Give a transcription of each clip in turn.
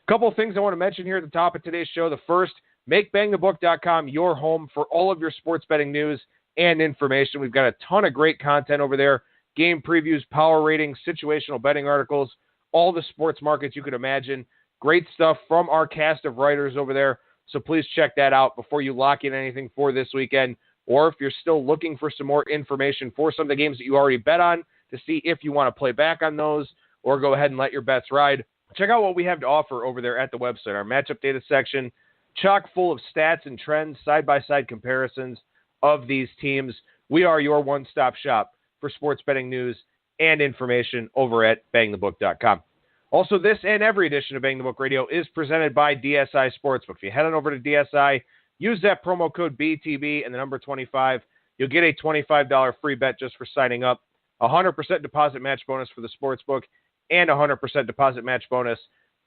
Couple of things I want to mention here at the top of today's show. The first, make BangTheBook.com your home for all of your sports betting news and information. We've got a ton of great content over there. Game previews, power ratings, situational betting articles, all the sports markets you could imagine. Great stuff from our cast of writers over there. So please check that out before you lock in anything for this weekend. Or if you're still looking for some more information for some of the games that you already bet on to see if you want to play back on those or go ahead and let your bets ride, check out what we have to offer over there at the website. Our matchup data section, chock full of stats and trends, side-by-side comparisons of these teams. We are your one-stop shop for sports betting news and information over at BangTheBook.com. Also, this and every edition of Bang the Book Radio is presented by DSI Sportsbook. If you head on over to DSI, use that promo code BTB and the number 25, you'll get a $25 free bet just for signing up. 100% deposit match bonus for the sportsbook and 100% deposit match bonus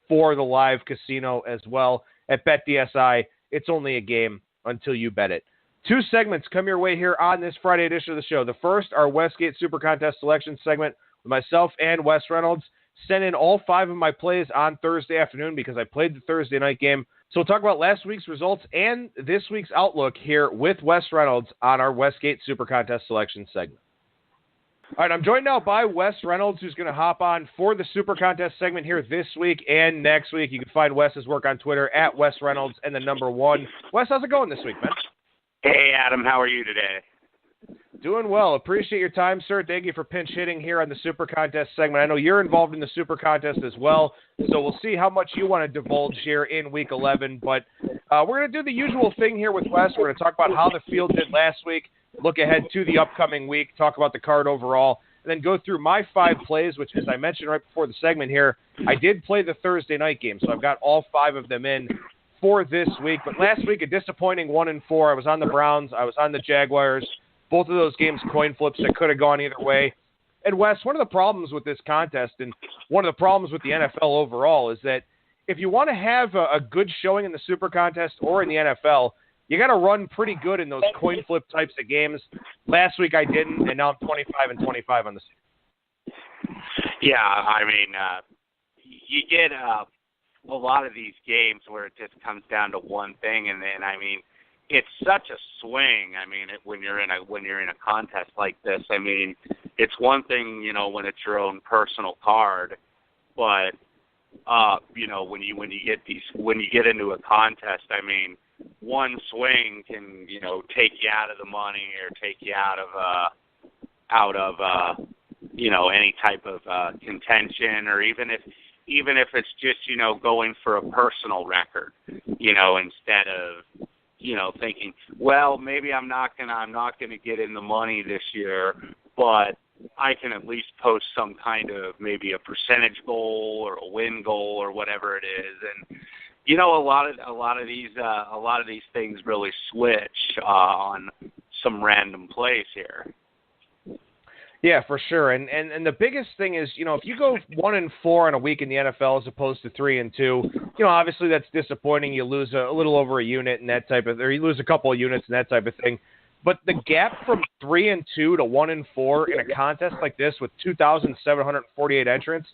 for the live casino as well. At BetDSI, it's only a game until you bet it. 2 segments come your way here on this Friday edition of the show. The first, our Westgate SuperContest Selections segment with myself and Wes Reynolds. Sent in all 5 of my plays on Thursday afternoon because I played the Thursday night game. So we'll talk about last week's results and this week's outlook here with Wes Reynolds on our Westgate SuperContest Selections segment. All right, I'm joined now by Wes Reynolds, who's going to hop on for the Super Contest segment here this week and next week. You can find Wes's work on Twitter at Wes Reynolds and the number 1. Wes, how's it going this week, man? Hey, Adam, how are you today? Doing well. Appreciate your time, sir. Thank you for pinch hitting here on the Super Contest segment. I know you're involved in the Super Contest as well, so we'll see how much you want to divulge here in Week 11. But we're going to do the usual thing here with Wes. We're going to talk about how the field did last week, look ahead to the upcoming week, talk about the card overall, and then go through my 5 plays, which, as I mentioned right before the segment here, I did play the Thursday night game, so I've got all 5 of them in for this week. But last week, a disappointing 1-4. I was on the Browns. I was on the Jaguars. Both of those games coin flips that could have gone either way. And Wes, one of the problems with this contest and one of the problems with the NFL overall is that if you want to have a good showing in the Super Contest or in the NFL, you got to run pretty good in those coin flip types of games. Last week I didn't, and now I'm 25-25 on the season. Yeah, I mean, you get a lot of these games where it just comes down to one thing, and then I mean, it's such a swing. I mean, when you're in a contest like this, I mean, it's one thing, you know, when it's your own personal card, but you know, when you get into a contest, I mean, one swing can, you know, take you out of the money or take you out of you know, any type of contention, or even if it's just, you know, going for a personal record, you know, instead of, you know, thinking, well, maybe I'm not gonna get in the money this year, but I can at least post some kind of maybe a percentage goal or a win goal or whatever it is. And you know, a lot of these things really switch on some random plays here. Yeah, for sure. And the biggest thing is, you know, if you go 1-4 on a week in the NFL as opposed to 3-2, you know, obviously that's disappointing. You lose a little over a unit and that type of, or you lose a couple of units and that type of thing. But the gap from 3-2 to 1-4 in a contest like this with 2,748 entrants,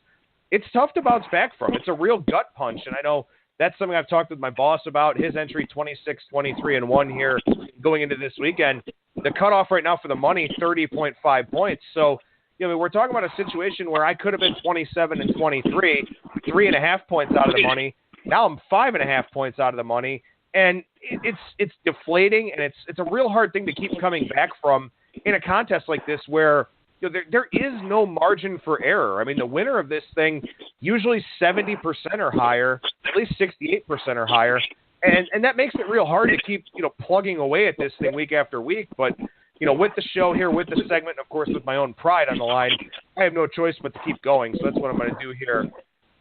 it's tough to bounce back from. It's a real gut punch, and I know that's something I've talked with my boss about. His entry 26-23-1 here going into this weekend. The cutoff right now for the money, 30.5 points. So, you know, we're talking about a situation where I could have been 27-23, 3.5 points out of the money. Now I'm 5.5 points out of the money, and it's deflating, and it's a real hard thing to keep coming back from in a contest like this where, you know, there is no margin for error. I mean, the winner of this thing usually 70% or higher, at least 68% or higher. And that makes it real hard to keep, you know, plugging away at this thing week after week. But, you know, with the show here, with the segment, of course, with my own pride on the line, I have no choice but to keep going. So that's what I'm going to do here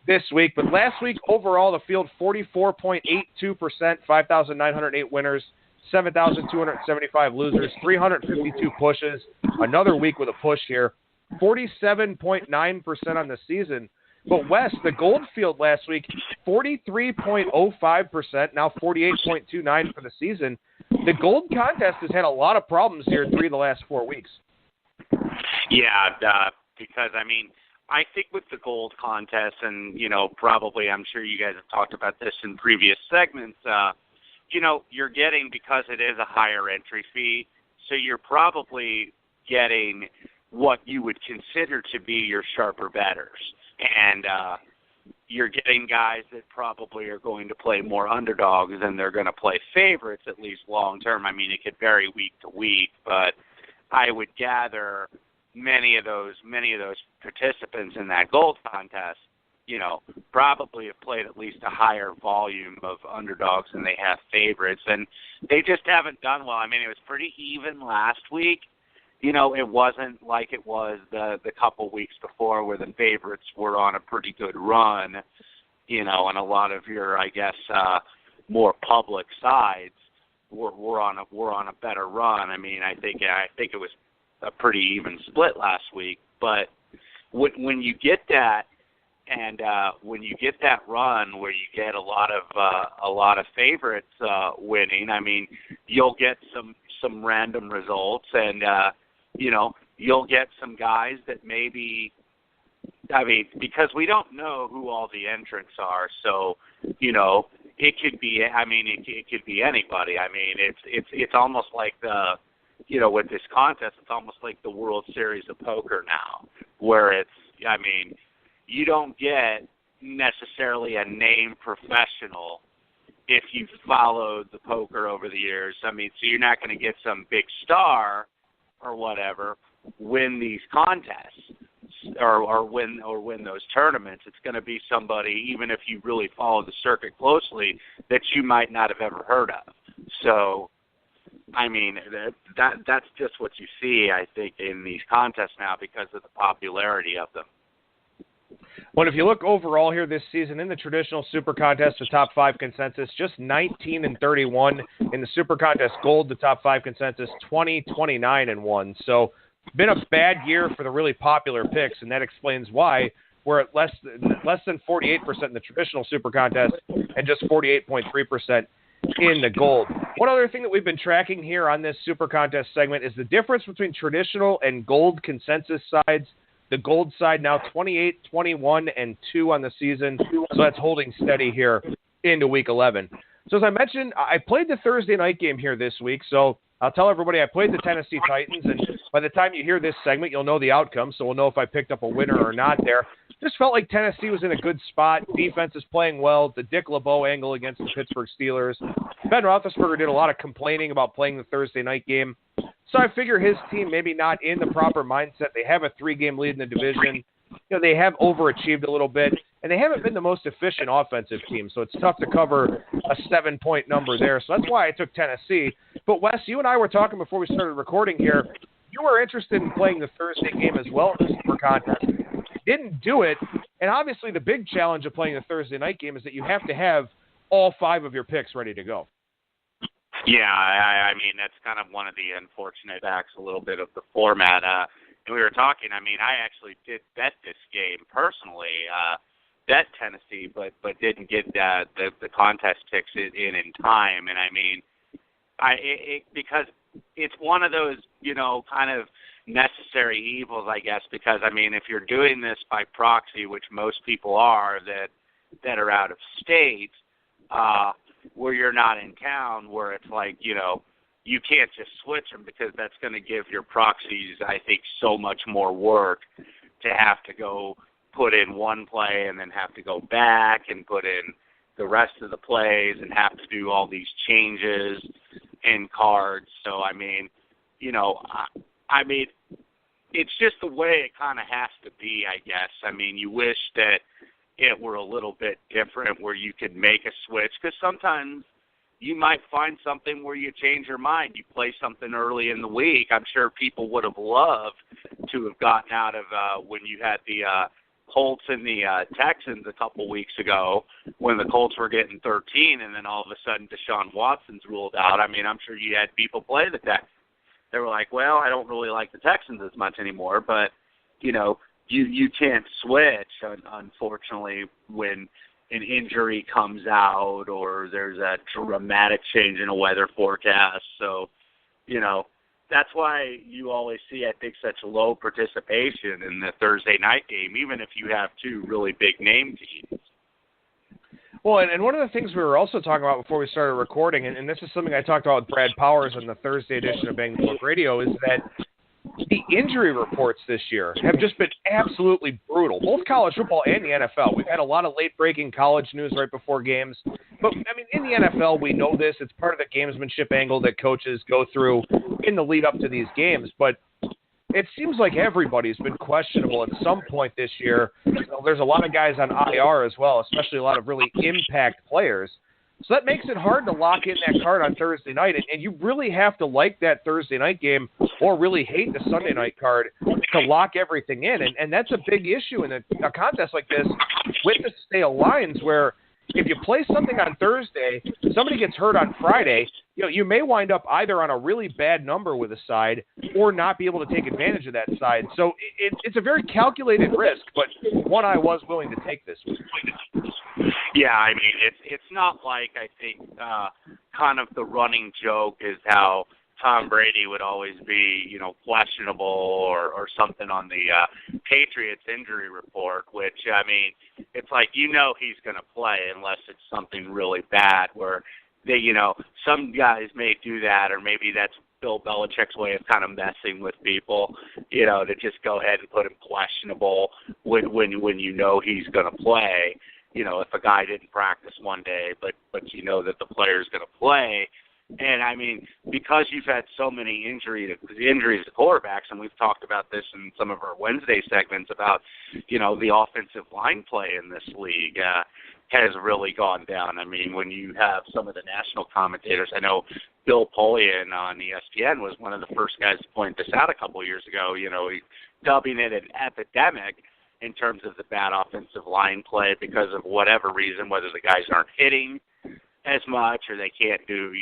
this week. But last week, overall, the field 44.82%, 5,908 winners, 7,275 losers, 352 pushes. Another week with a push here, 47.9% on the season. But Wes, the gold field last week, 43.05%, now 48.29% for the season. The gold contest has had a lot of problems here 3 of the last 4 weeks. Yeah, because, I mean, I think with the gold contest, and, probably I'm sure you guys have talked about this in previous segments, you're getting, because it is a higher entry fee, so you're probably getting what you would consider to be your sharper bettors. And you're getting guys that probably are going to play more underdogs than they're going to play favorites, at least long term. I mean, it could vary week to week, but I would gather many of those participants in that gold contest, probably have played at least a higher volume of underdogs than they have favorites, and they just haven't done well. I mean, it was pretty even last week. It wasn't like it was the couple weeks before where the favorites were on a pretty good run, and a lot of your, I guess, more public sides were on a better run. I mean, I think it was a pretty even split last week. But when you get that, and when you get that run where you get a lot of favorites winning, I mean, you'll get some random results, and you'll get some guys that maybe, I mean, because we don't know who all the entrants are, so it could be. I mean, it could be anybody. I mean, it's almost like with this contest, it's almost like the World Series of Poker now, where it's, I mean, you don't get necessarily a name professional if you've followed the poker over the years. I mean, so you're not going to get some big star or whatever win these contests or win those tournaments. It's going to be somebody, even if you really follow the circuit closely, that you might not have ever heard of. So, I mean, that's just what you see, I think, in these contests now because of the popularity of them. Well, if you look overall here this season in the traditional Super Contest, the top 5 consensus, just 19-31. In the Super Contest Gold, the top 5 consensus, 20-29-1. So, been a bad year for the really popular picks, and that explains why we're at less than 48% in the traditional Super Contest and just 48.3% in the Gold. One other thing that we've been tracking here on this Super Contest segment is the difference between traditional and Gold consensus sides. The Gold side now 28, 21, and 2 on the season, so that's holding steady here into Week 11. So as I mentioned, I played the Thursday night game here this week, so I'll tell everybody I played the Tennessee Titans, and by the time you hear this segment, you'll know the outcome, so we'll know if I picked up a winner or not there. Just felt like Tennessee was in a good spot. Defense is playing well. The Dick LeBeau angle against the Pittsburgh Steelers. Ben Roethlisberger did a lot of complaining about playing the Thursday night game. So I figure his team maybe not in the proper mindset. They have a 3-game lead in the division. They have overachieved a little bit, and they haven't been the most efficient offensive team, so it's tough to cover a 7-point number there. So that's why I took Tennessee. But, Wes, you and I were talking before we started recording here. You were interested in playing the Thursday game as well in the Super Contest. Didn't do it, and obviously the big challenge of playing the Thursday night game is that you have to have all 5 of your picks ready to go. Yeah, I mean, that's kind of one of the unfortunate facts a little bit of the format. And we were talking, I mean, I actually did bet this game personally, bet Tennessee, but didn't get the contest picks in time. And I mean, because it's one of those, kind of necessary evils, I guess, because, I mean, if you're doing this by proxy, which most people are that are out of state, where you're not in town, where it's like, you can't just switch them because that's going to give your proxies, I think, so much more work to have to go put in one play and then have to go back and put in the rest of the plays and have to do all these changes in cards. So, I mean, it's just the way it kind of has to be, I guess. I mean, you wish that it were a little bit different where you could make a switch, because sometimes you might find something where you change your mind. You play something early in the week. I'm sure people would have loved to have gotten out of when you had the Colts and the Texans a couple weeks ago when the Colts were getting 13 and then all of a sudden Deshaun Watson's ruled out. I mean, I'm sure you had people play the Texans. They were like, well, I don't really like the Texans as much anymore, but, you can't switch, unfortunately, when an injury comes out or there's a dramatic change in a weather forecast. So, that's why you always see, I think, such low participation in the Thursday night game, even if you have two really big name teams. Well, and one of the things we were also talking about before we started recording, and this is something I talked about with Brad Powers on the Thursday edition of Bang the Book Radio, is that the injury reports this year have just been absolutely brutal, both college football and the NFL. We've had a lot of late-breaking college news right before games. But, I mean, in the NFL, we know this. It's part of the gamesmanship angle that coaches go through in the lead-up to these games. But it seems like everybody's been questionable at some point this year. There's a lot of guys on IR as well, especially a lot of really impact players. So that makes it hard to lock in that card on Thursday night, and you really have to like that Thursday night game or really hate the Sunday night card to lock everything in, and that's a big issue in a contest like this with the stale lines where if you play something on Thursday, somebody gets hurt on Friday, you may wind up either on a really bad number with a side or not be able to take advantage of that side. So it's a very calculated risk, but one I was willing to take this week. Yeah, I mean, it's not like, I think, kind of the running joke is how Tom Brady would always be, questionable or something on the Patriots injury report, which, I mean, it's like, he's going to play unless it's something really bad where they, some guys may do that, or maybe that's Bill Belichick's way of kind of messing with people, to just go ahead and put him questionable when he's going to play. If a guy didn't practice one day, but that the player's going to play. And, I mean, because you've had so many injuries to quarterbacks, and we've talked about this in some of our Wednesday segments about, the offensive line play in this league has really gone down. I mean, when you have some of the national commentators, I know Bill Polian on ESPN was one of the first guys to point this out a couple of years ago, dubbing it an epidemic in terms of the bad offensive line play because of whatever reason, whether the guys aren't hitting as much or they can't do,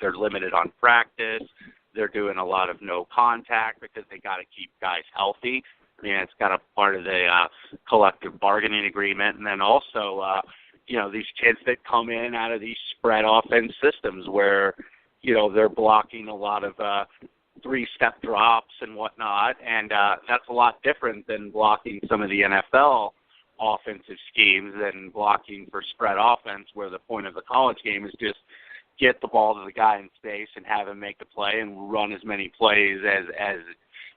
they're limited on practice. They're doing a lot of no contact because they got to keep guys healthy. I mean, it's kind of part of the collective bargaining agreement. And then also, these kids that come in out of these spread offense systems where, they're blocking a lot of three-step drops and whatnot, and that's a lot different than blocking some of the NFL offensive schemes and blocking for spread offense, where the point of the college game is just get the ball to the guy in space and have him make the play and run as many plays as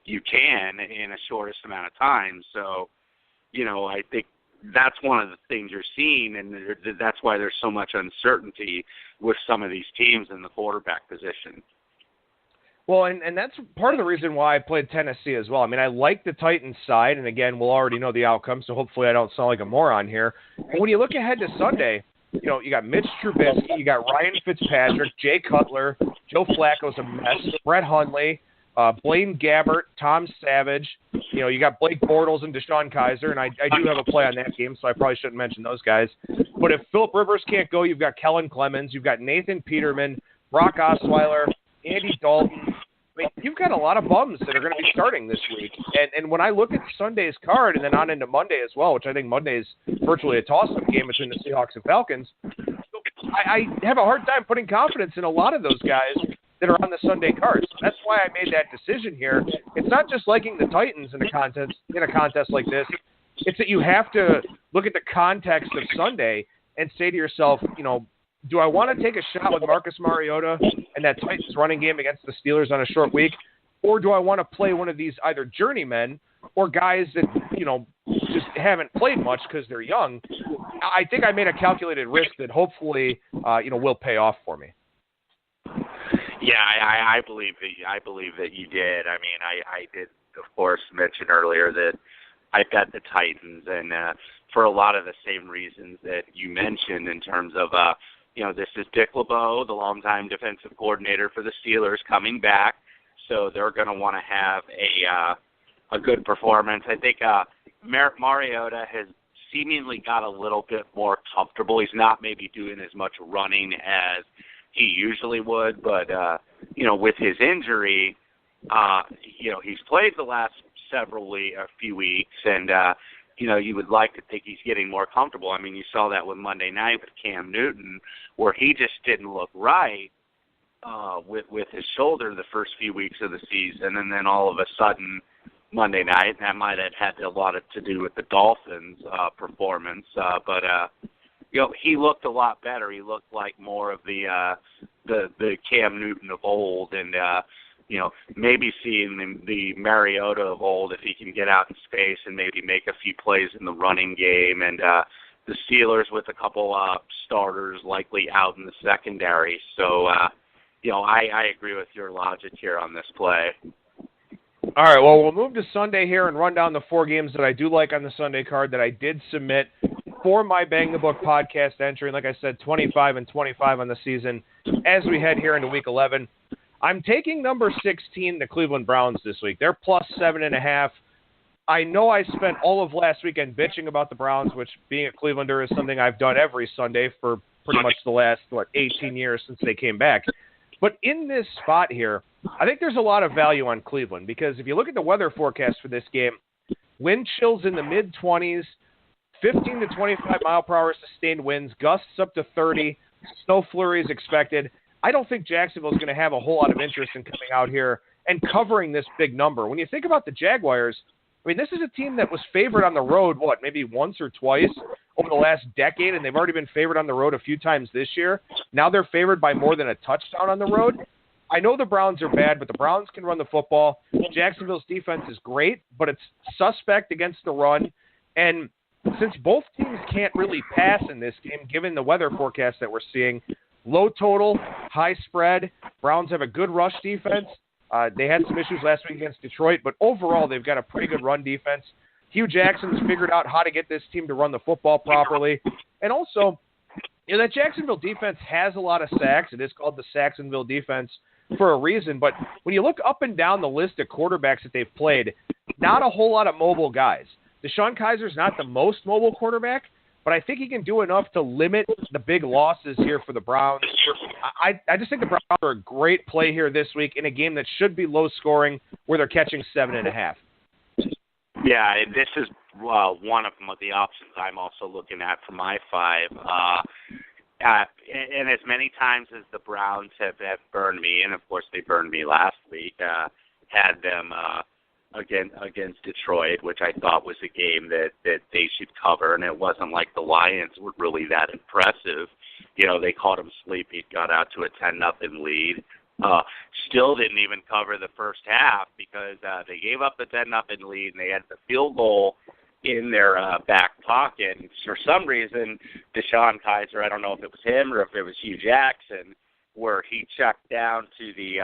you can in a shortest amount of time. So, I think that's one of the things you're seeing, and that's why there's so much uncertainty with some of these teams in the quarterback position. Well, and that's part of the reason why I played Tennessee as well. I mean, I like the Titans side, and again, we'll already know the outcome, so hopefully I don't sound like a moron here. And when you look ahead to Sunday, you got Mitch Trubisky, you got Ryan Fitzpatrick, Jay Cutler, Joe Flacco's a mess, Brett Hundley, Blaine Gabbert, Tom Savage. You got Blake Bortles and Deshaun Kaiser, and I do have a play on that game, so I probably shouldn't mention those guys. But if Phillip Rivers can't go, you've got Kellen Clemens, you've got Nathan Peterman, Brock Osweiler, Andy Dalton. I mean, you've got a lot of bums that are going to be starting this week. And when I look at Sunday's card and then on into Monday as well, which I think Monday is virtually a toss-up game between the Seahawks and Falcons, I have a hard time putting confidence in a lot of those guys that are on the Sunday cards. So that's why I made that decision here. It's not just liking the Titans in a contest like this. It's that you have to look at the context of Sunday and say to yourself, do I want to take a shot with Marcus Mariota and that Titans running game against the Steelers on a short week? Or do I want to play one of these either journeymen or guys that, just haven't played much because they're young? I think I made a calculated risk that hopefully, will pay off for me. Yeah, I believe that you did. I mean, I did, of course, mention earlier that I bet the Titans, and for a lot of the same reasons that you mentioned in terms of this is Dick LeBeau, the longtime defensive coordinator for the Steelers, coming back, so they're going to want to have a good performance. I think Mariota has seemingly got a little bit more comfortable. He's not maybe doing as much running as he usually would, but with his injury, he's played the last few weeks, and you would like to think he's getting more comfortable. I mean, you saw that with Monday night with Cam Newton, where he just didn't look right with his shoulder the first few weeks of the season, and then all of a sudden Monday night, that might have had a lot to do with the Dolphins' performance, but he looked a lot better. He looked like more of the Cam Newton of old, and maybe seeing the Mariota of old if he can get out in space and maybe make a few plays in the running game, and the Steelers with a couple starters likely out in the secondary. So, I agree with your logic here on this play. All right, well, we'll move to Sunday here and run down the 4 games that I do like on the Sunday card that I did submit for my Bang the Book podcast entry. Like I said, 25-25 on the season as we head here into Week 11. I'm taking number 16, the Cleveland Browns, this week. They're plus 7.5. I know I spent all of last weekend bitching about the Browns, which, being a Clevelander, is something I've done every Sunday for pretty much the last, 18 years since they came back. But in this spot here, I think there's a lot of value on Cleveland, because if you look at the weather forecast for this game, wind chills in the mid-20s, 15 to 25 mile per hour sustained winds, gusts up to 30, snow flurries expected. I don't think Jacksonville is going to have a whole lot of interest in coming out here and covering this big number. When you think about the Jaguars, I mean, this is a team that was favored on the road, maybe once or twice over the last decade, and they've already been favored on the road a few times this year. Now they're favored by more than a touchdown on the road. I know the Browns are bad, but the Browns can run the football. Jacksonville's defense is great, but it's suspect against the run. And since both teams can't really pass in this game, given the weather forecast that we're seeing, low total, high spread, Browns have a good rush defense. They had some issues last week against Detroit, but overall they've got a pretty good run defense. Hugh Jackson's figured out how to get this team to run the football properly. And also, that Jacksonville defense has a lot of sacks. It is called the Sacksonville defense for a reason. But when you look up and down the list of quarterbacks that they've played, not a whole lot of mobile guys. Deshaun Kaiser's not the most mobile quarterback, but I think he can do enough to limit the big losses here for the Browns. I just think the Browns are a great play here this week in a game that should be low scoring, where they're catching 7.5. Yeah, this is one of the options I'm also looking at for my 5. And as many times as the Browns have burned me, and of course they burned me last week, had them against Detroit, which I thought was a game that they should cover, and it wasn't like the Lions were really that impressive. They caught him sleepy, got out to a 10-0 lead. Still didn't even cover the first half because they gave up the 10-0 lead, and they had the field goal in their back pocket. And for some reason, Deshaun Kaiser, I don't know if it was him or if it was Hugh Jackson, where he checked down to the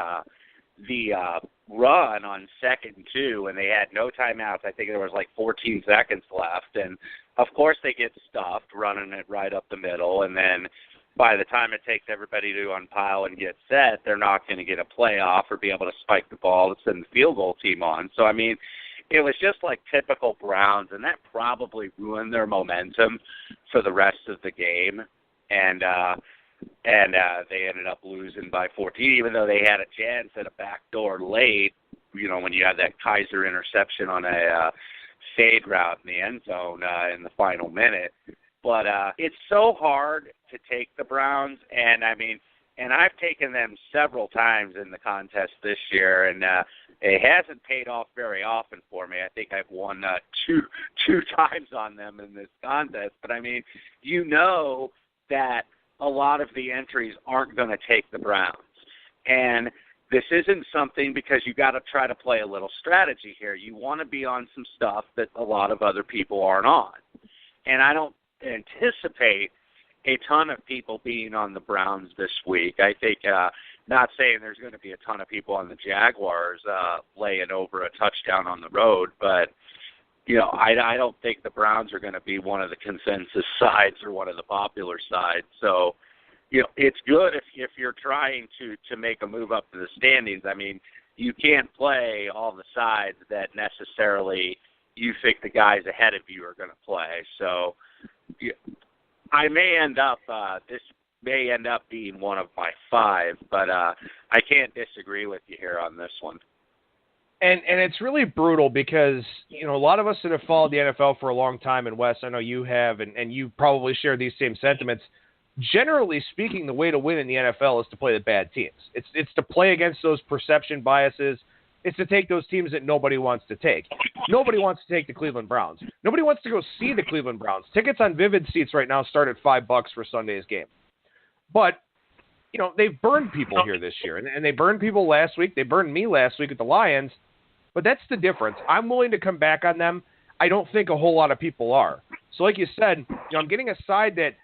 run on 2nd and 2, and they had no timeouts. I think there was 14 seconds left, and of course they get stuffed running it right up the middle, and then by the time it takes everybody to unpile and get set, they're not going to get a playoff or be able to spike the ball to send the field goal team on. So, I mean, it was just like typical Browns, and that probably ruined their momentum for the rest of the game. And they ended up losing by 14, even though they had a chance at a backdoor late, when you had that Kaiser interception on a fade route in the end zone in the final minute. But it's so hard to take the Browns, and I've taken them several times in the contest this year, and it hasn't paid off very often for me. I think I've won two times on them in this contest. But that a lot of the entries aren't going to take the Browns. And this isn't something, because you got to try to play a little strategy here. You want to be on some stuff that a lot of other people aren't on. And I don't anticipate a ton of people being on the Browns this week. I think, not saying there's going to be a ton of people on the Jaguars laying over a touchdown on the road, but I don't think the Browns are going to be one of the consensus sides or one of the popular sides. So, it's good if you're trying to make a move up to the standings. I mean, you can't play all the sides that necessarily you think the guys ahead of you are going to play. So, I may end up this may end up being one of my 5, but I can't disagree with you here on this one. And it's really brutal because, a lot of us that have followed the NFL for a long time, and Wes, I know you have, and you probably share these same sentiments. generally speaking, the way to win in the NFL is to play the bad teams. It's to play against those perception biases. It's to take those teams that nobody wants to take. Nobody wants to take the Cleveland Browns. Nobody wants to go see the Cleveland Browns. Tickets on Vivid Seats right now start at $5 for Sunday's game. But, they've burned people here this year. And they burned people last week. They burned me last week at the Lions. But that's the difference. I'm willing to come back on them. I don't think a whole lot of people are. So like you said, I'm getting a side that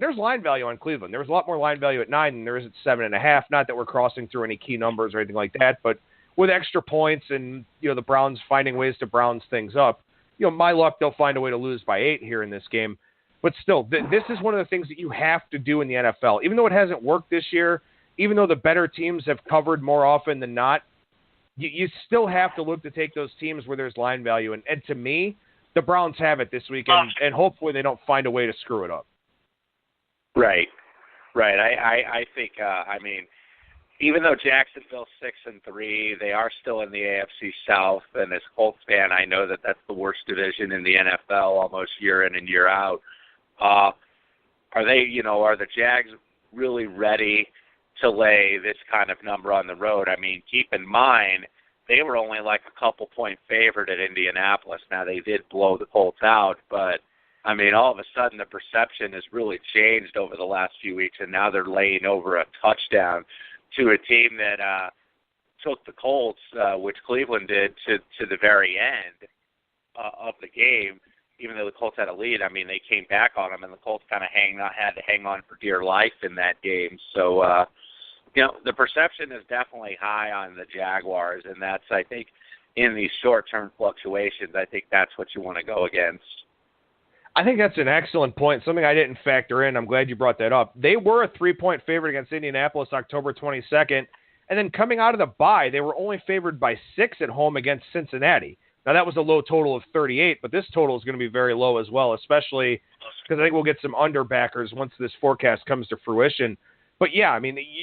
there's line value on Cleveland. There was a lot more line value at 9 than there is at 7.5. Not that we're crossing through any key numbers or anything like that, but with extra points and, the Browns finding ways to Browns things up, my luck, they'll find a way to lose by 8 here in this game. But still, this is one of the things that you have to do in the NFL. Even though it hasn't worked this year, even though the better teams have covered more often than not, you still have to look to take those teams where there's line value. And to me, the Browns have it this week, and hopefully they don't find a way to screw it up. Right. I think, even though Jacksonville's 6-3, they are still in the AFC South, and as a Colts fan, I know that that's the worst division in the NFL almost year in and year out. Are the Jags really ready to lay this kind of number on the road? Keep in mind, they were only like a couple point favorite at Indianapolis. Now, they did blow the Colts out, but, all of a sudden the perception has really changed over the last few weeks, and now they're laying over a touchdown to a team that took the Colts, which Cleveland did, to the very end of the game. Even though the Colts had a lead, they came back on them, and the Colts kind of had to hang on for dear life in that game. So, the perception is definitely high on the Jaguars, and that's, I think, in these short-term fluctuations, I think that's what you want to go against. I think that's an excellent point, something I didn't factor in. I'm glad you brought that up. They were a 3-point favorite against Indianapolis October 22nd, and then coming out of the bye, they were only favored by 6 at home against Cincinnati. Now, that was a low total of 38, but this total is going to be very low as well, especially because I think we'll get some underbackers once this forecast comes to fruition. But, yeah,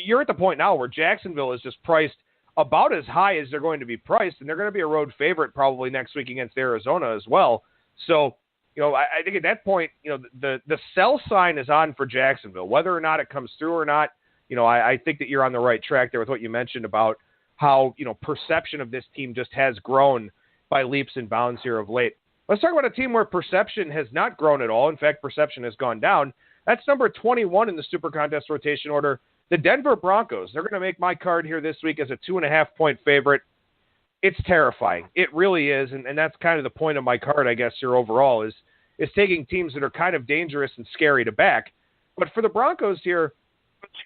you're at the point now where Jacksonville is just priced about as high as they're going to be priced, and they're going to be a road favorite probably next week against Arizona as well. So, I think at that point, the sell sign is on for Jacksonville. Whether or not it comes through or not, I think that you're on the right track there with what you mentioned about how, perception of this team just has grown by leaps and bounds here of late. Let's talk about a team where perception has not grown at all. In fact, perception has gone down. That's number 21 in the SuperContest rotation order, the Denver Broncos. They're going to make my card here this week as a 2.5-point favorite. It's terrifying. It really is, and that's kind of the point of my card, I guess, here overall, is taking teams that are kind of dangerous and scary to back. But for the Broncos here,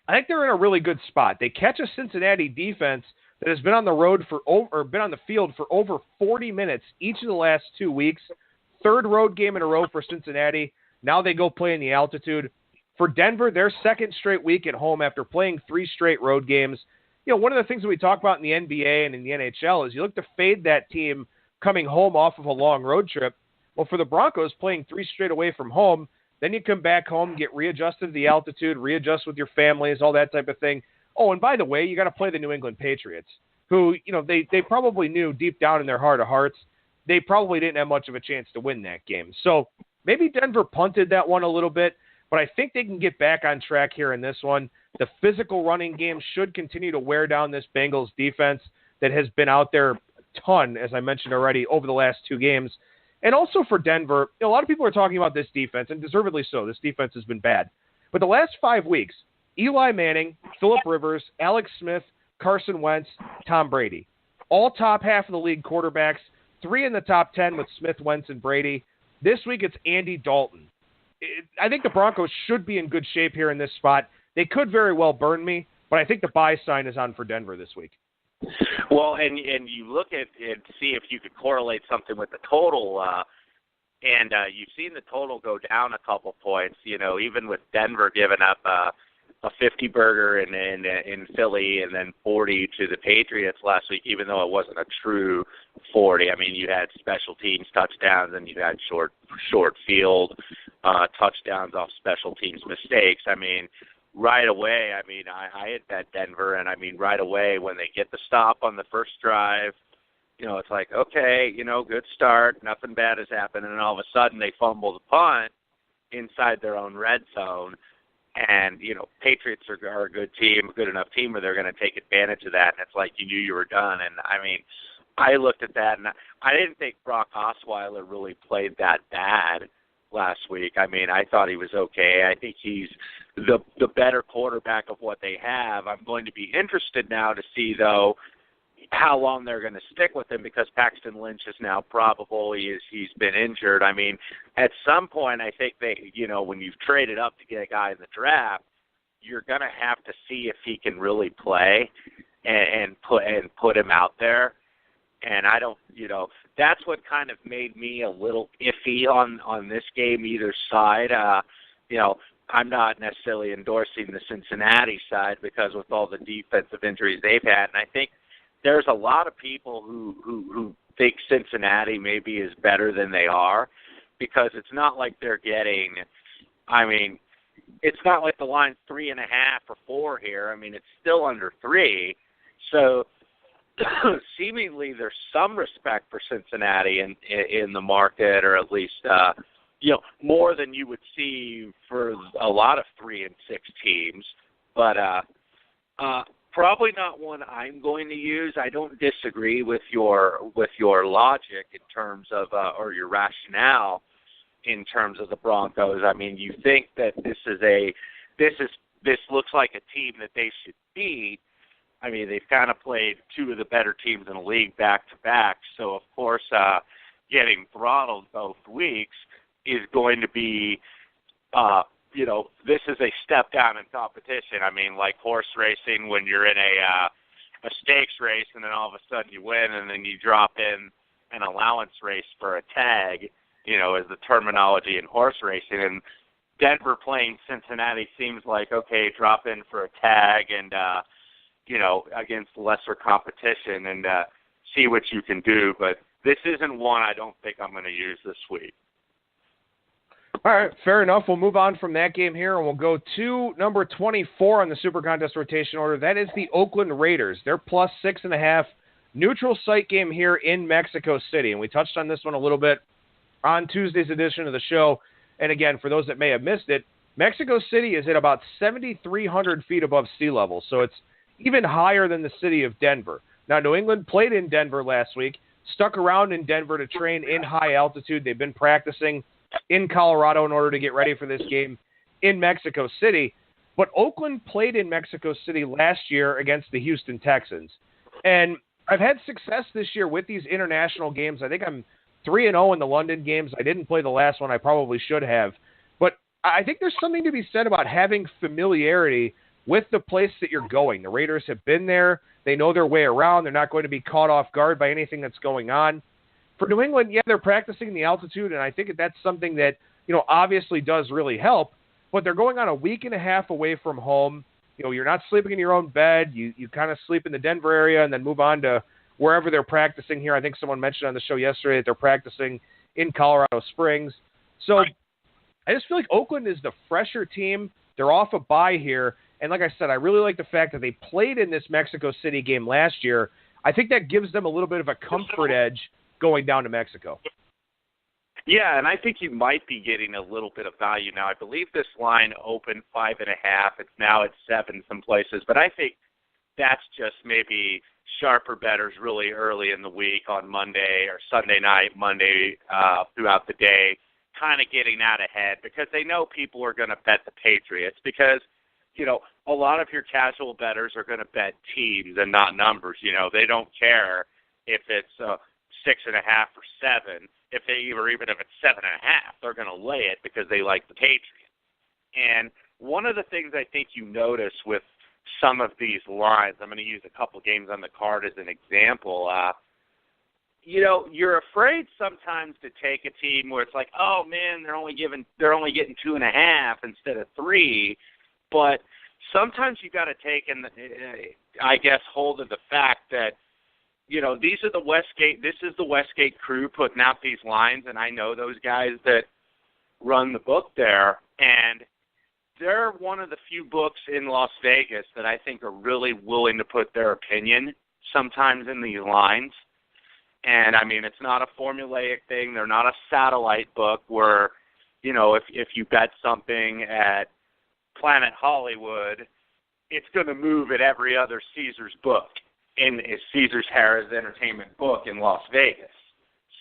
I think they're in a really good spot. They catch a Cincinnati defense that has been on the road been on the field for over 40 minutes each of the last 2 weeks. Third road game in a row for Cincinnati. Now they go play in the altitude. For Denver, their second straight week at home after playing 3 straight road games. One of the things that we talk about in the NBA and in the NHL is you look to fade that team coming home off of a long road trip. Well, for the Broncos, playing 3 straight away from home, then you come back home, get readjusted to the altitude, readjust with your families, all that type of thing. Oh, and by the way, you got to play the New England Patriots, who, they probably knew deep down in their heart of hearts, they probably didn't have much of a chance to win that game. So maybe Denver punted that one a little bit, but I think they can get back on track here in this one. The physical running game should continue to wear down this Bengals defense that has been out there a ton, as I mentioned already, over the last 2 games. And also for Denver, a lot of people are talking about this defense, and deservedly so. This defense has been bad. But the last 5 weeks, Eli Manning, Phillip Rivers, Alex Smith, Carson Wentz, Tom Brady. All top half of the league quarterbacks, 3 in the top 10 with Smith, Wentz, and Brady. This week it's Andy Dalton. I think the Broncos should be in good shape here in this spot. They could very well burn me, but I think the buy sign is on for Denver this week. Well, and you look at and see if you could correlate something with the total, and you've seen the total go down a couple points. Even with Denver giving up a 50-burger in Philly and then 40 to the Patriots last week, even though it wasn't a true 40. You had special teams touchdowns and you had short field touchdowns off special teams mistakes. Right away, I had bet Denver, and right away when they get the stop on the first drive, it's like, okay, good start, nothing bad has happened, and then all of a sudden they fumble the punt inside their own red zone, And, Patriots are a good team, a good enough team where they're going to take advantage of that. And it's like you knew you were done. And, I looked at that, and I didn't think Brock Osweiler really played that bad last week. I thought he was okay. I think he's the better quarterback of what they have. I'm going to be interested now to see, though, how long they're going to stick with him, because Paxton Lynch is now probable. He's been injured. At some point, I think they, when you've traded up to get a guy in the draft, you're going to have to see if he can really play and put him out there. And I don't, that's what kind of made me a little iffy on this game, either side. I'm not necessarily endorsing the Cincinnati side, because with all the defensive injuries they've had, and I think there's a lot of people who think Cincinnati maybe is better than they are, because it's not like they're getting, it's not like the line's 3.5 or 4 here. It's still under 3. So seemingly there's some respect for Cincinnati in the market, or at least more than you would see for a lot of 3 and 6 teams. But probably not one I'm going to use. I don't disagree with your logic in terms of or your rationale in terms of the Broncos. You think that this looks like a team that they should beat. They've kind of played 2 of the better teams in the league back to back. So of course, getting throttled both weeks is going to be, this is a step down in competition. Like horse racing, when you're in a stakes race and then all of a sudden you win, and then you drop in an allowance race for a tag, is the terminology in horse racing. And Denver playing Cincinnati seems like, okay, drop in for a tag and, against lesser competition and see what you can do. But this isn't one I don't think I'm going to use this week. All right, fair enough. We'll move on from that game here, and we'll go to number 24 on the Super Contest rotation order. That is the Oakland Raiders. They're plus 6.5. Neutral site game here in Mexico City. And we touched on this one a little bit on Tuesday's edition of the show. And again, for those that may have missed it, Mexico City is at about 7,300 feet above sea level. So it's even higher than the city of Denver. Now, New England played in Denver last week, stuck around in Denver to train in high altitude. They've been practicing in Colorado in order to get ready for this game in Mexico City. But Oakland played in Mexico City last year against the Houston Texans. And I've had success this year with these international games. I think I'm 3-0 in the London games. I didn't play the last one. I probably should have. But I think there's something to be said about having familiarity with the place that you're going. The Raiders have been there. They know their way around. They're not going to be caught off guard by anything that's going on. For New England, yeah, they're practicing the altitude, and I think that's something that, obviously does really help. But they're going on a week and a half away from home. You're not sleeping in your own bed. You kind of sleep in the Denver area and then move on to wherever they're practicing here. I think someone mentioned on the show yesterday that they're practicing in Colorado Springs. So I just feel like Oakland is the fresher team. They're off a bye here. And like I said, I really like the fact that they played in this Mexico City game last year. I think that gives them a little bit of a comfort edge going down to Mexico. Yeah, and I think you might be getting a little bit of value now. I believe this line opened 5.5. It's now at 7 some places. But I think that's just maybe sharper bettors really early in the week on Monday or Sunday night, Monday throughout the day, kind of getting out ahead because they know people are going to bet the Patriots because, a lot of your casual bettors are going to bet teams and not numbers. They don't care if it's 6.5 or 7. Even if it's 7.5, they're going to lay it because they like the Patriots. And one of the things I think you notice with some of these lines, I'm going to use a couple games on the card as an example. You're afraid sometimes to take a team where it's like, oh man, they're only getting 2.5 instead of 3. But sometimes you got to take hold of the fact that, this is the Westgate crew putting out these lines, and I know those guys that run the book there, and they're one of the few books in Las Vegas that I think are really willing to put their opinion sometimes in these lines. And, it's not a formulaic thing. They're not a satellite book where, if you bet something at Planet Hollywood, it's going to move at every other Caesars book in Caesars Harrah's Entertainment book in Las Vegas.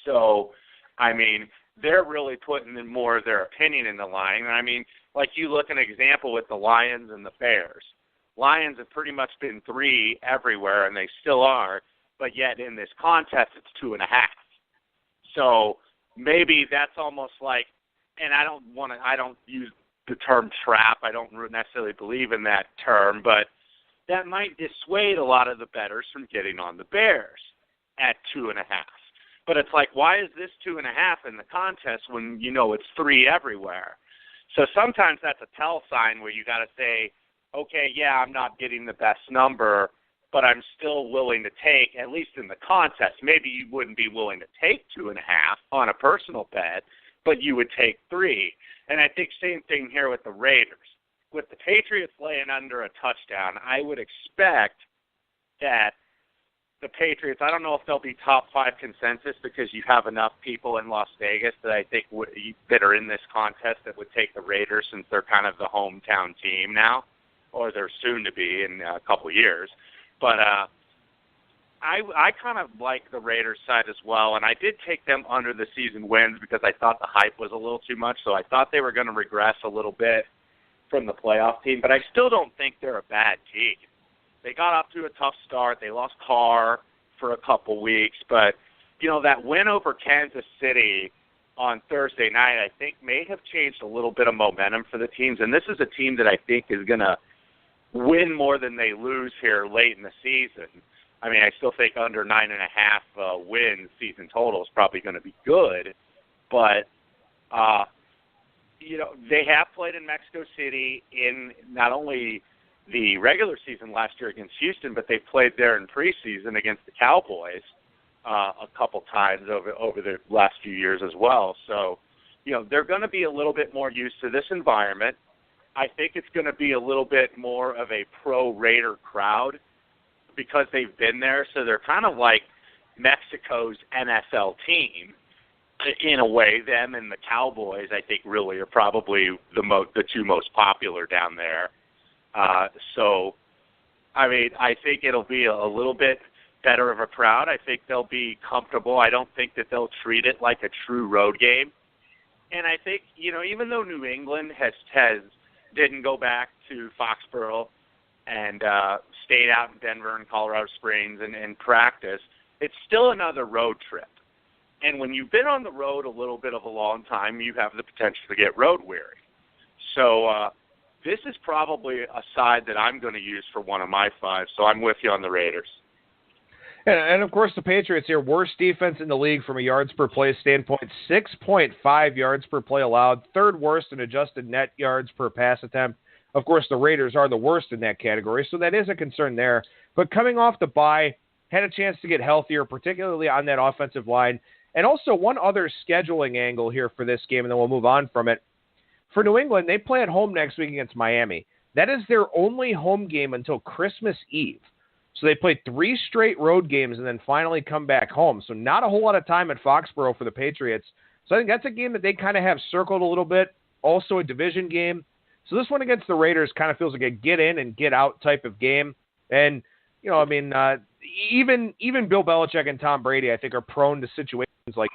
So, I mean, they're really putting in more of their opinion in the line. I mean, like you look at an example with the Lions and the Bears. Lions have pretty much been 3 everywhere, and they still are, but yet in this contest it's 2.5. So maybe that's almost like, and I don't use the term trap. I don't necessarily believe in that term, but that might dissuade a lot of the bettors from getting on the Bears at 2.5. But it's like, why is this 2.5 in the contest when you know it's 3 everywhere? So sometimes that's a tell sign where you got to say, okay, yeah, I'm not getting the best number, but I'm still willing to take, at least in the contest. Maybe you wouldn't be willing to take 2.5 on a personal bet, but you would take 3. And I think same thing here with the Raiders. With the Patriots laying under a touchdown, I would expect that the Patriots, I don't know if they'll be top 5 consensus because you have enough people in Las Vegas that I think that are in this contest that would take the Raiders since they're kind of the hometown team now, or they're soon to be in a couple years. But I kind of like the Raiders side as well, and I did take them under the season wins because I thought the hype was a little too much, so I thought they were going to regress a little bit from the playoff team, but I still don't think they're a bad team. They got off to a tough start. They lost Carr for a couple weeks, but, you know, that win over Kansas City on Thursday night I think may have changed a little bit of momentum for the teams, and this is a team that I think is going to win more than they lose here late in the season. I mean, I still think under 9.5 wins season total is probably going to be good, but you know, they have played in Mexico City in not only the regular season last year against Houston, but they played there in preseason against the Cowboys a couple times over the last few years as well. So, you know, they're going to be a little bit more used to this environment. I think it's going to be a little bit more of a pro-Raider crowd because they've been there, so they're kind of like Mexico's NFL team. In a way, them and the Cowboys, I think, really are probably the 2 most popular down there. So, I mean, I think it'll be a little bit better of a crowd. I think they'll be comfortable. I don't think that they'll treat it like a true road game. And I think, you know, even though New England didn't go back to Foxborough and stayed out in Denver and Colorado Springs and practice, it's still another road trip. And when you've been on the road a little bit of a long time, you have the potential to get road weary. So this is probably a side that I'm going to use for one of my 5. So I'm with you on the Raiders. And of course, the Patriots here, worst defense in the league from a yards per play standpoint, 6.5 yards per play allowed, 3rd worst in adjusted net yards per pass attempt. Of course, the Raiders are the worst in that category, so that is a concern there. But coming off the bye, had a chance to get healthier, particularly on that offensive line. And also one other scheduling angle here for this game, and then we'll move on from it. For New England, they play at home next week against Miami. That is their only home game until Christmas Eve. So they play 3 straight road games and then finally come back home. So not a whole lot of time at Foxborough for the Patriots. So I think that's a game that they kind of have circled a little bit. Also a division game. So this one against the Raiders kind of feels like a get in and get out type of game. And, you know, I mean, even Bill Belichick and Tom Brady, I think, are prone to situations like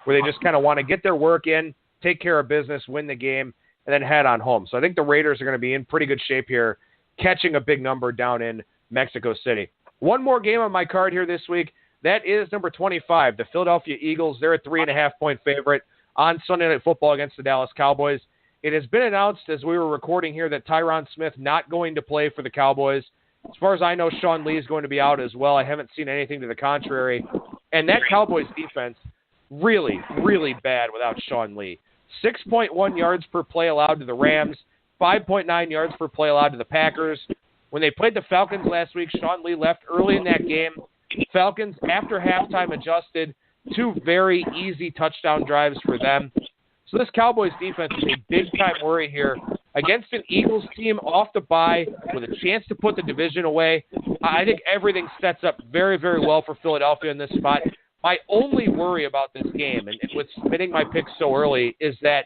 where they just kind of want to get their work in, take care of business, win the game, and then head on home. So I think the Raiders are going to be in pretty good shape here, catching a big number down in Mexico City. One more game on my card here this week. That is number 25, the Philadelphia Eagles. They're a 3.5-point favorite on Sunday Night Football against the Dallas Cowboys. It has been announced as we were recording here that Tyron Smith not going to play for the Cowboys. As far as I know, Sean Lee is going to be out as well. I haven't seen anything to the contrary. And that Cowboys defense, really, really bad without Sean Lee. 6.1 yards per play allowed to the Rams, 5.9 yards per play allowed to the Packers. When they played the Falcons last week, Sean Lee left early in that game. Falcons, after halftime, adjusted. 2 very easy touchdown drives for them. So this Cowboys defense is a big-time worry here against an Eagles team off the bye with a chance to put the division away. I think everything sets up very, very well for Philadelphia in this spot. My only worry about this game, and with submitting my picks so early, is that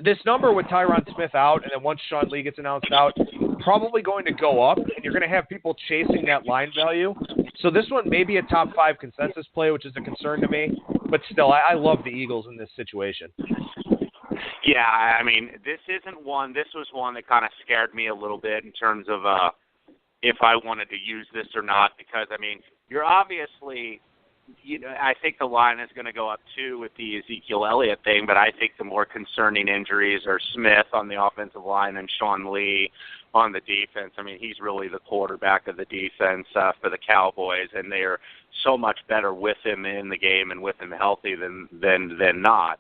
this number with Tyron Smith out, and then once Sean Lee gets announced out, probably going to go up, and you're going to have people chasing that line value. So this one may be a top 5 consensus play, which is a concern to me. But still, I love the Eagles in this situation. Yeah, I mean, this was one that kind of scared me a little bit in terms of if I wanted to use this or not, because, I mean, you're obviously, I think the line is going to go up too with the Ezekiel Elliott thing, but I think the more concerning injuries are Smith on the offensive line and Sean Lee on the defense. I mean, he's really the quarterback of the defense for the Cowboys, and they are so much better with him in the game and with him healthy than not.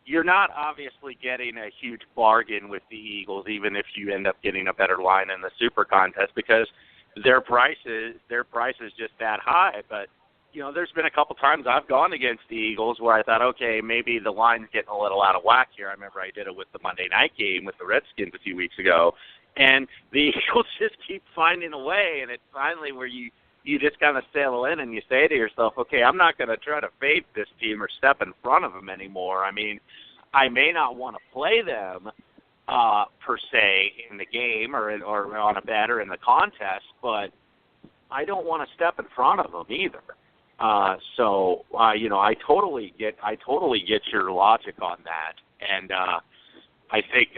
You're not obviously getting a huge bargain with the Eagles, even if you end up getting a better line in the Super Contest, because their price is just that high. But, there's been a couple times I've gone against the Eagles where I thought, okay, maybe the line's getting a little out of whack here. I remember I did it with the Monday night game with the Redskins a few weeks ago. And the Eagles just keep finding a way, and it's finally where you just kind of sail in and you say to yourself, okay, I'm not going to try to fade this team or step in front of them anymore. I mean, I may not want to play them per se in the game or on a bet or in the contest, but I don't want to step in front of them either. So I totally get your logic on that, and I think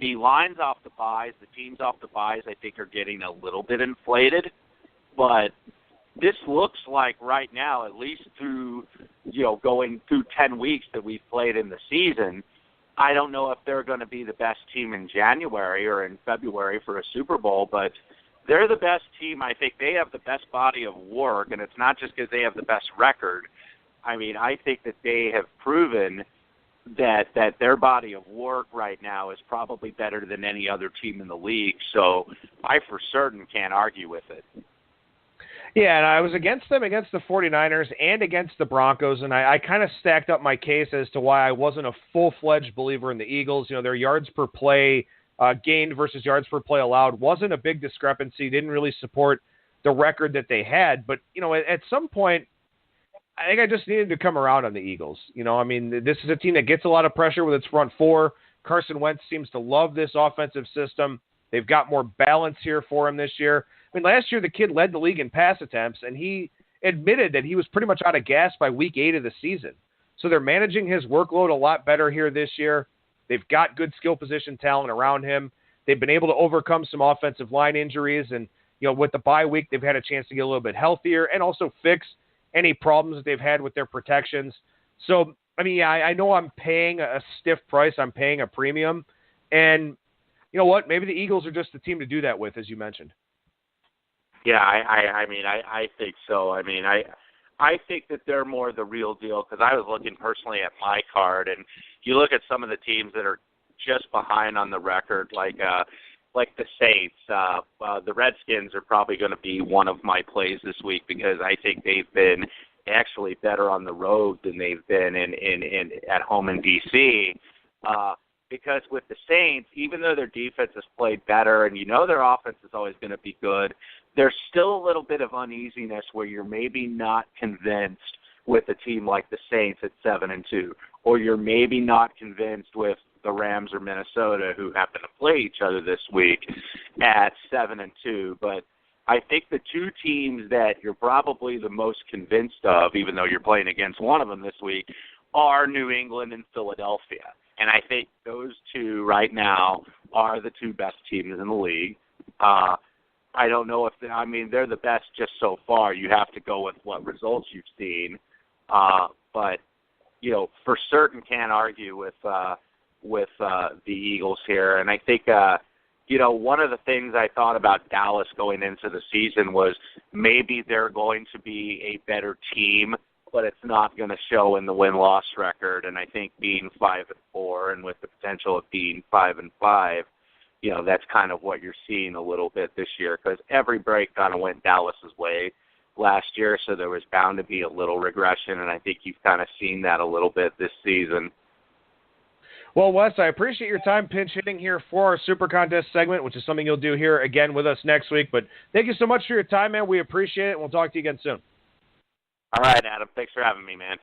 the lines off the buys, the teams off the buys, I think are getting a little bit inflated, but this looks like right now, at least through going through 10 weeks that we've played in the season, I don't know if they're going to be the best team in January or in February for a Super Bowl, but they're the best team. I think they have the best body of work, and it's not just because they have the best record. I mean, I think that they have proven that their body of work right now is probably better than any other team in the league. So I for certain can't argue with it. Yeah, and I was against them against the 49ers and against the Broncos, and I kind of stacked up my case as to why I wasn't a full-fledged believer in the Eagles. Their yards per play gained versus yards per play allowed wasn't a big discrepancy, didn't really support the record that they had. But, at some point, I think I just needed to come around on the Eagles. I mean, this is a team that gets a lot of pressure with its front four. Carson Wentz seems to love this offensive system. They've got more balance here for him this year. I mean, last year the kid led the league in pass attempts, and he admitted that he was pretty much out of gas by week 8 of the season. So they're managing his workload a lot better here this year. They've got good skill position talent around him. They've been able to overcome some offensive line injuries, and with the bye week, they've had a chance to get a little bit healthier and also fix any problems that they've had with their protections. So, I mean, I know I'm paying a stiff price. I'm paying a premium. And you know what? Maybe the Eagles are just the team to do that with, as you mentioned. Yeah, I think so. I mean, I think that they're more the real deal, because I was looking personally at my card, and you look at some of the teams that are just behind on the record, like the Saints. The Redskins are probably going to be one of my plays this week, because I think they've been actually better on the road than they've been in at home in D.C. Because with the Saints, even though their defense has played better and their offense is always going to be good, there's still a little bit of uneasiness where you're maybe not convinced with a team like the Saints at 7-2, or you're maybe not convinced with the Rams or Minnesota, who happen to play each other this week, at 7-2. But I think the two teams that you're probably the most convinced of, even though you're playing against one of them this week, are New England and Philadelphia. And I think those two right now are the two best teams in the league. I don't know if they're the best just so far. You have to go with what results you've seen. But for certain can't argue with the Eagles here. And I think one of the things I thought about Dallas going into the season was maybe they're going to be a better team, but it's not going to show in the win-loss record. And I think being 5-4 and with the potential of being 5-5, that's kind of what you're seeing a little bit this year, because every break kind of went Dallas's way last year, so there was bound to be a little regression, and I think you've kind of seen that a little bit this season. Well, Wes, I appreciate your time pinch hitting here for our Super Contest segment, which is something you'll do here again with us next week. But thank you so much for your time, man. We appreciate it, and we'll talk to you again soon. All right, Adam. Thanks for having me, man.